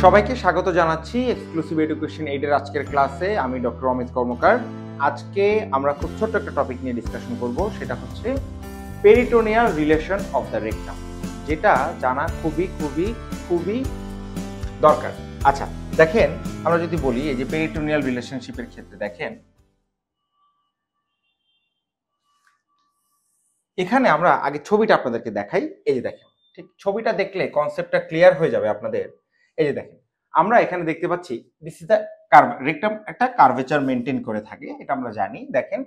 সবাইকে স্বাগত জানাচ্ছি এক্সক্লুসিভ এডুকেশন এইডের আজকের ক্লাসে। আমি ডক্টর অমিত কর্মকার। আজকে আমরা খুব ছোট্ট একটা টপিক নিয়ে ডিসকাশন করব, সেটা হচ্ছে peritoneal relation of the rectum, যেটা জানা খুবই খুবই খুবই দরকার। আচ্ছা দেখেন, আমরা যদি বলি এই যে পেরিটোনিয়াল রিলেশনশিপের ক্ষেত্রে দেখেন, এখানে আমরা আগে ছবিটা আপনাদেরকে দেখাই। এই যে দেখেন, ঠিক ছবিটা দেখলে কনসেপ্টটা ক্লিয়ার হয়ে যাবে আপনাদের। এই যে দেখেন, আমরা এখানে দেখতে পাচ্ছি this is the curve, rectum একটা কার্ভেচার মেনটেন করে থাকে, এটা আমরা জানি। দেখেন,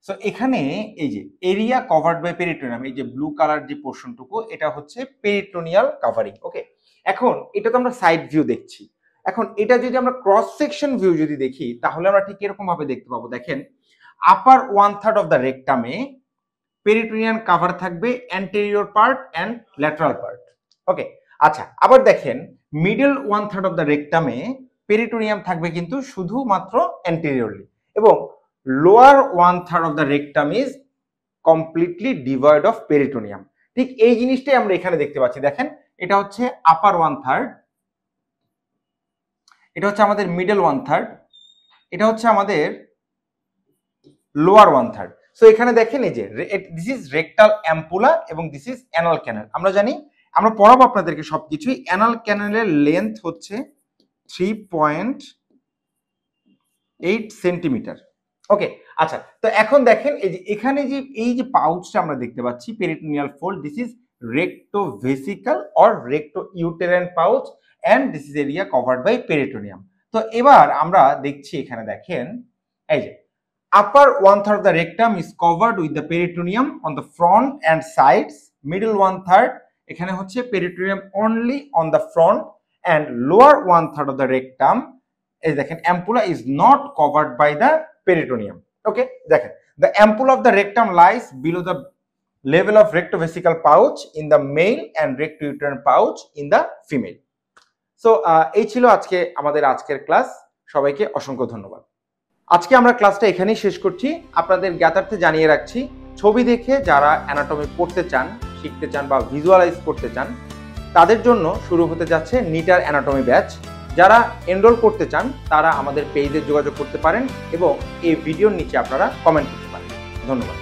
সো এখানে এই যে এরিয়া কভার্ড বাই পেরিটোনিয়াম, এই যে ব্লু কালার যে পোর্শনটুকু, এটা হচ্ছে পেরিটোনিয়াল কাভারিং। ওকে, এখন এটা তো আমরা সাইড ভিউ দেখছি। এখন এটা যদি আমরা ক্রস সেকশন ভিউ যদি দেখি, তাহলে আমরা ঠিক এরকম ভাবে দেখতে পাবো। দেখেন, আপার 1/3 অফ দ্য রেকটামে পেরিটোনিয়াম কাভার থাকবে anterior part and lateral part. Okay, আচ্ছা আবার দেখেন, মিডল 1/3 অফ দ্য রেকটামে পেরিটোনিয়াম থাকবে কিন্তু শুধুমাত্র অ্যান্টেরিয়রলি, এবং lower 1/3 of the rectum is completely devoid of peritoneum. ঠিক এই জিনিসটাই আমরা এখানে দেখতে পাচ্ছি। দেখেন, এটা হচ্ছে আপার 1/3, এটা হচ্ছে আমাদের মিডল 1/3, এটা হচ্ছে আমাদের লোয়ার 1/3। সো এখানে দেখেন, এই যে দিস ইজ রেকটাল অ্যাম্পুলা এবং দিস ইজ অ্যানাল ক্যানাল। আমরা জানি, আমরা পড়াবো আপনাদেরকে সবকিছুই। অ্যানাল ক্যানালের লেন্থ হচ্ছে 3.8 সেন্টিমিটার। ওকে, আচ্ছা তো এখন দেখেন, এই যে এখানে যে এই যে পাউচটা আমরা দেখতে পাচ্ছি peritoneal fold, this is rectovesical or rectouterine pouch and this is area covered by peritoneum. তো এবার আমরা দেখছি এখানে দেখেন, এই যে upper 1/3 of the rectum is covered with the peritoneum on the front and sides. Middle 1/3 এখানে হচ্ছে peritoneum only on the front, and lower 1/3 of the rectum এই দেখেন ampulla is not covered by the peritoneum. Okay, দেখেন, the ampulla of the rectum lies below the level of rectovesical pouch in the male and rectouterine pouch in the female. So এই ছিল আজকে আমাদের আজকের class. সবাইকে অসংখ্য ধন্যবাদ। আজকে আমরা ক্লাসটা এখানেই শেষ করছি। আপনাদের জ্ঞাতার্থে জানিয়ে রাখছি, ছবি দেখে যারা অ্যানাটমি পড়তে চান, শিখতে চান বা ভিজুয়ালাইজ করতে চান, তাদের জন্য শুরু হতে যাচ্ছে নিটার অ্যানাটমি ব্যাচ। যারা এনরোল করতে চান তারা আমাদের পেজে যোগাযোগ করতে পারেন এবং এই ভিডিওর নিচে আপনারা কমেন্ট করতে পারেন। ধন্যবাদ।